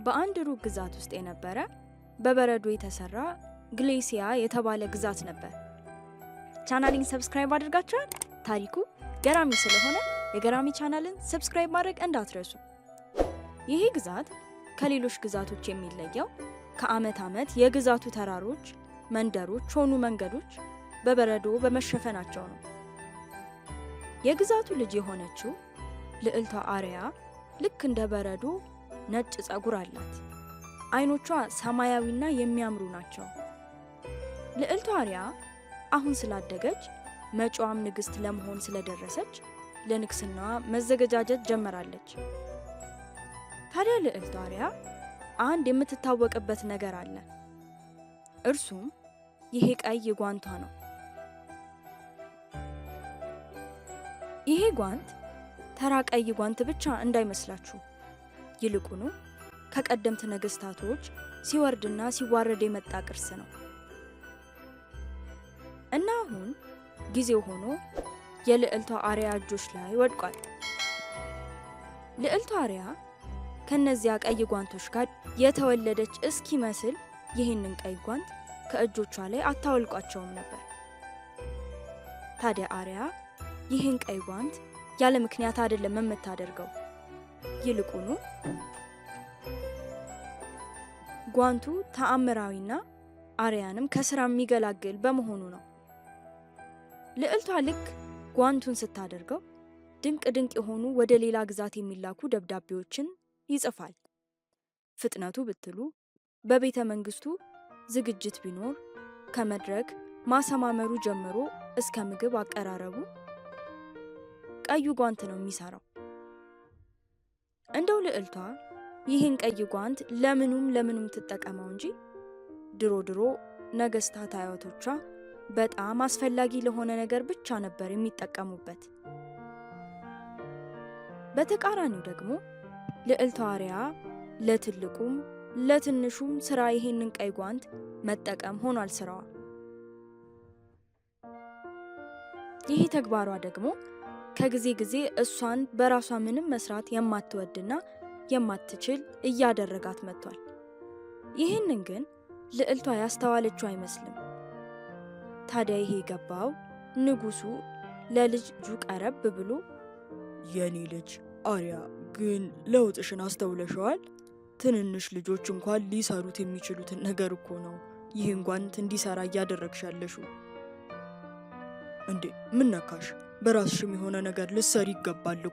በአንድ ሩቅ ግዛት ውስጥ የነበረ በበረዶ የተሰራ ግሌሲያ የተባለ ግዛት ነበር። ቻናሌን ሰብስክራይብ አድርጋችኋል? ታሪኩ ገራሚ ስለሆነ የገራሚ ቻናልን ሰብስክራይብ ማድረግ እንዳትረሱ። ይሄ ግዛት ከሌሎች ግዛቶች የሚለየው ከዓመት ዓመት የግዛቱ ተራሮች፣ መንደሮች ሆኑ መንገዶች በበረዶ በመሸፈናቸው ነው። የግዛቱ ልጅ የሆነችው ልዕልቷ አሪያ ልክ እንደ በረዶ ነጭ ጸጉር አላት። አይኖቿ ሰማያዊና የሚያምሩ ናቸው። ልዕልቷ አሪያ አሁን ስላደገች መጪዋም ንግስት ለመሆን ስለደረሰች ለንግስናዋ መዘገጃጀት ጀመራለች። ታዲያ ልዕልቷ አሪያ አንድ የምትታወቅበት ነገር አለ። እርሱም ይሄ ቀይ ጓንቷ ነው። ይሄ ጓንት ተራ ቀይ ጓንት ብቻ እንዳይመስላችሁ። ይልቁኑ ከቀደምት ነገስታቶች ሲወርድና ሲዋረድ የመጣ ቅርስ ነው እና አሁን ጊዜው ሆኖ የልዕልቷ አሪያ እጆች ላይ ወድቋል። ልዕልቷ አሪያ ከነዚያ ቀይ ጓንቶች ጋር የተወለደች እስኪመስል ይህንን ቀይ ጓንት ከእጆቿ ላይ አታወልቋቸውም ነበር። ታዲያ አሪያ ይህን ቀይ ጓንት ያለ ምክንያት አይደለም የምታደርገው። ይልቁኑ ጓንቱ ተአምራዊና አሪያንም ከስራ የሚገላግል በመሆኑ ነው። ልዕልቷ ልክ ጓንቱን ስታደርገው ድንቅ ድንቅ የሆኑ ወደ ሌላ ግዛት የሚላኩ ደብዳቤዎችን ይጽፋል። ፍጥነቱ ብትሉ በቤተ መንግስቱ ዝግጅት ቢኖር ከመድረክ ማሰማመሩ ጀምሮ እስከ ምግብ አቀራረቡ ቀዩ ጓንት ነው የሚሰራው። እንደው ልዕልቷ ይህን ቀይ ጓንት ለምኑም ትጠቀመው እንጂ ድሮ ነገስታት አያቶቿ በጣም አስፈላጊ ለሆነ ነገር ብቻ ነበር የሚጠቀሙበት። በተቃራኒው ደግሞ ልዕልቷ አሪያ ለትልቁም ለትንሹም ስራ ይሄንን ቀይ ጓንት መጠቀም ሆኗል ስራዋ። ይህ ተግባሯ ደግሞ ከጊዜ ጊዜ እሷን በራሷ ምንም መስራት የማትወድና የማትችል እያደረጋት መጥቷል። ይህንን ግን ልዕልቷ ያስተዋለችው አይመስልም። ታዲያ ይሄ ገባው ንጉሱ ለልጁ ቀረብ ብሎ የኔ ልጅ አሪያ ግን ለውጥሽን አስተውለሽዋል? ትንንሽ ልጆች እንኳን ሊሰሩት የሚችሉትን ነገር እኮ ነው ይህን ጓንት እንዲሰራ እያደረግሻለሹ። እንዴ ምን ነካሽ? በራስሽም የሆነ ነገር ልትሰሪ ይገባል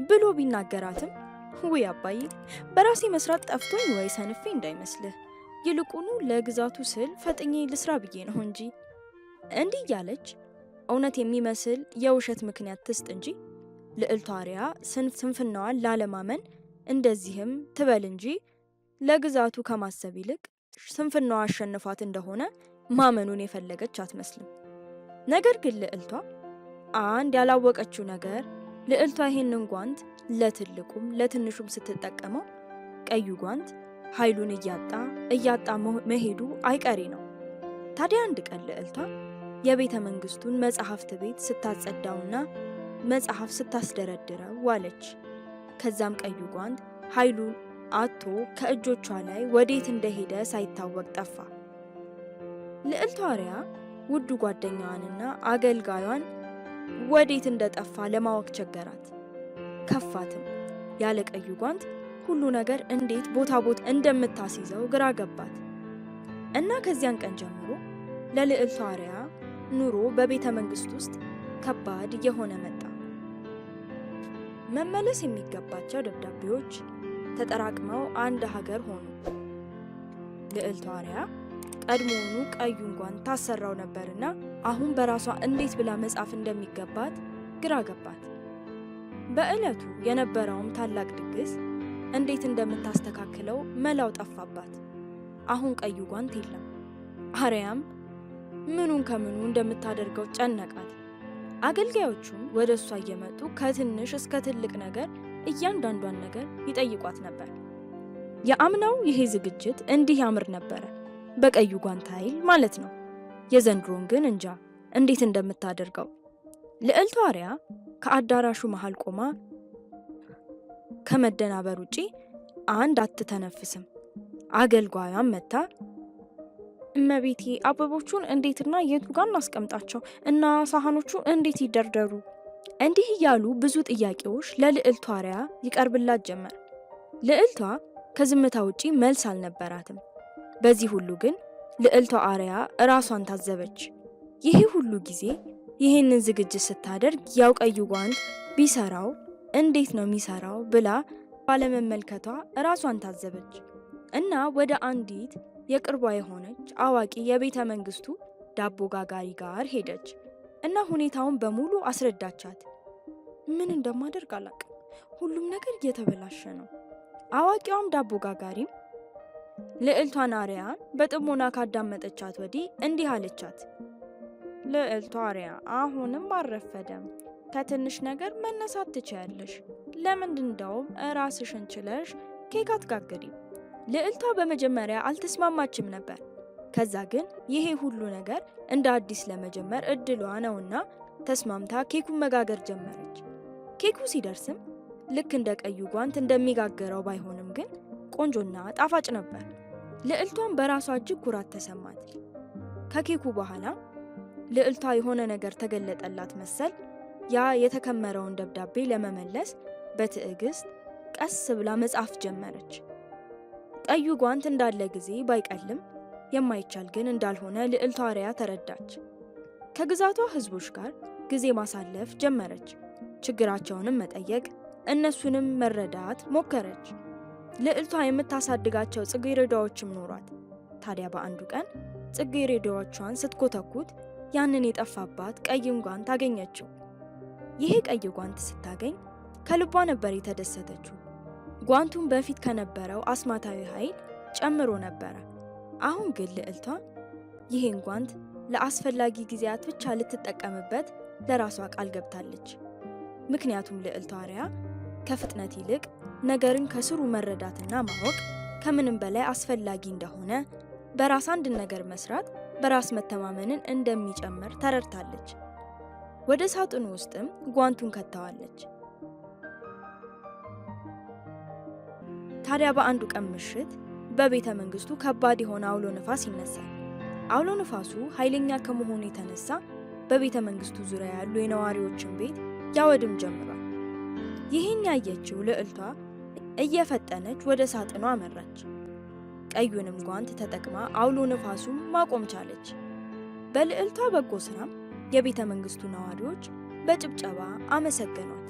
ብሎ ቢናገራትም ውይ አባዬ በራሴ መስራት ጠፍቶኝ ወይ ሰንፌ እንዳይመስልህ፣ ይልቁኑ ለግዛቱ ስል ፈጥኜ ልስራ ብዬ ነው እንጂ እንዲህ እያለች እውነት የሚመስል የውሸት ምክንያት ትስጥ እንጂ ልዕልቷ አሪያ ስንፍናዋን ላለማመን እንደዚህም ትበል እንጂ ለግዛቱ ከማሰብ ይልቅ ስንፍናዋ አሸንፏት እንደሆነ ማመኑን የፈለገች አትመስልም። ነገር ግን ልዕልቷ አንድ ያላወቀችው ነገር ልዕልቷ ይሄንን ጓንት ለትልቁም ለትንሹም ስትጠቀመው ቀዩ ጓንት ኃይሉን እያጣ መሄዱ አይቀሬ ነው። ታዲያ አንድ ቀን ልዕልቷ የቤተ መንግስቱን መጽሐፍት ቤት ስታጸዳውና መጽሐፍ ስታስደረድረው ዋለች። ከዛም ቀዩ ጓንት ኃይሉን አጥቶ ከእጆቿ ላይ ወዴት እንደሄደ ሳይታወቅ ጠፋ። ልዕልቷ አሪያ ውዱ ጓደኛዋንና አገልጋዩን ወዴት እንደጠፋ ለማወቅ ቸገራት፣ ከፋትም። ያለ ቀዩ ጓንት ሁሉ ነገር እንዴት ቦታ እንደምታስይዘው ግራ ገባት እና ከዚያን ቀን ጀምሮ ለልዕልቷ አሪያ ኑሮ በቤተ መንግስት ውስጥ ከባድ እየሆነ መጣ። መመለስ የሚገባቸው ደብዳቤዎች ተጠራቅመው አንድ ሀገር ሆኑ። ልዕልቷ አሪያ ቀድሞውኑ ቀዩን ጓንት ታሰራው ነበርና አሁን በራሷ እንዴት ብላ መጻፍ እንደሚገባት ግራ ገባት። በዕለቱ የነበረውም ታላቅ ድግስ እንዴት እንደምታስተካክለው መላው ጠፋባት። አሁን ቀዩ ጓንት የለም። አሪያም ምኑን ከምኑ እንደምታደርገው ጨነቃት። አገልጋዮቹም ወደ እሷ እየመጡ ከትንሽ እስከ ትልቅ ነገር እያንዳንዷን ነገር ይጠይቋት ነበር። የአምናው ይሄ ዝግጅት እንዲህ ያምር ነበረ፣ በቀዩ ጓንት ኃይል ማለት ነው። የዘንድሮን ግን እንጃ እንዴት እንደምታደርገው። ልዕልቷ አሪያ ከአዳራሹ መሃል ቆማ ከመደናበር ውጪ አንድ አትተነፍስም። አገልጓያም መታ እመቤቴ አበቦቹን እንዴትና የቱ ጋር እናስቀምጣቸው እና ሳህኖቹ እንዴት ይደርደሩ? እንዲህ እያሉ ብዙ ጥያቄዎች ለልዕልቷ አርያ ይቀርብላት ጀመር። ልዕልቷ ከዝምታ ውጪ መልስ አልነበራትም። በዚህ ሁሉ ግን ልዕልቷ አርያ ራሷን ታዘበች። ይሄ ሁሉ ጊዜ ይህንን ዝግጅት ስታደርግ ያው ቀዩ ጓንት ቢሰራው እንዴት ነው የሚሰራው ብላ ባለመመልከቷ ራሷን ታዘበች እና ወደ አንዲት የቅርቧ የሆነች አዋቂ የቤተ መንግስቱ ዳቦ ጋጋሪ ጋር ሄደች እና ሁኔታውን በሙሉ አስረዳቻት። ምን እንደማደርግ አላቅም፣ ሁሉም ነገር እየተበላሸ ነው። አዋቂዋም ዳቦ ጋጋሪም ልዕልቷን አርያን በጥሞና ካዳመጠቻት ወዲህ እንዲህ አለቻት። ልዕልቷ አርያ አሁንም አልረፈደም። ከትንሽ ነገር መነሳት ትችያለሽ። ለምንድን እንደውም ራስሽን ችለሽ ኬክ አትጋግሪም? ልዕልቷ በመጀመሪያ አልተስማማችም ነበር። ከዛ ግን ይሄ ሁሉ ነገር እንደ አዲስ ለመጀመር እድሏ ነውና ተስማምታ ኬኩን መጋገር ጀመረች። ኬኩ ሲደርስም ልክ እንደ ቀዩ ጓንት እንደሚጋገረው ባይሆንም ግን ቆንጆና ጣፋጭ ነበር። ልዕልቷን በራሷ እጅግ ኩራት ተሰማት። ከኬኩ በኋላ ልዕልቷ የሆነ ነገር ተገለጠላት መሰል። ያ የተከመረውን ደብዳቤ ለመመለስ በትዕግስት ቀስ ብላ መጻፍ ጀመረች። ቀዩ ጓንት እንዳለ ጊዜ ባይቀልም የማይቻል ግን እንዳልሆነ ልዕልቷ አርያ ተረዳች። ከግዛቷ ህዝቦች ጋር ጊዜ ማሳለፍ ጀመረች። ችግራቸውንም መጠየቅ፣ እነሱንም መረዳት ሞከረች። ልዕልቷ የምታሳድጋቸው ጽጌረዳዎችም ኖሯት። ታዲያ በአንዱ ቀን ጽጌረዳዎቿን ስትኮተኩት ያንን የጠፋባት ቀይን ጓንት አገኘችው። ይሄ ቀይ ጓንት ስታገኝ ከልቧ ነበር የተደሰተችው። ጓንቱን በፊት ከነበረው አስማታዊ ኃይል ጨምሮ ነበረ። አሁን ግን ልዕልቷ ይሄን ጓንት ለአስፈላጊ ጊዜያት ብቻ ልትጠቀምበት ለራሷ ቃል ገብታለች። ምክንያቱም ልዕልቷ አርያ ከፍጥነት ይልቅ ነገርን ከስሩ መረዳትና ማወቅ ከምንም በላይ አስፈላጊ እንደሆነ፣ በራስ አንድ ነገር መስራት በራስ መተማመንን እንደሚጨምር ተረድታለች። ወደ ሳጥኑ ውስጥም ጓንቱን ከተዋለች። ታዲያ በአንዱ ቀን ምሽት በቤተ መንግስቱ ከባድ የሆነ አውሎ ነፋስ ይነሳል። አውሎ ነፋሱ ኃይለኛ ከመሆኑ የተነሳ በቤተ መንግስቱ ዙሪያ ያሉ የነዋሪዎችን ቤት ያወድም ጀምሯል። ይህን ያየችው ልዕልቷ እየፈጠነች ወደ ሳጥኗ አመራች። ቀዩንም ጓንት ተጠቅማ አውሎ ነፋሱን ማቆም ቻለች። በልዕልቷ በጎ ስራም የቤተ መንግስቱ ነዋሪዎች በጭብጨባ አመሰገኗት።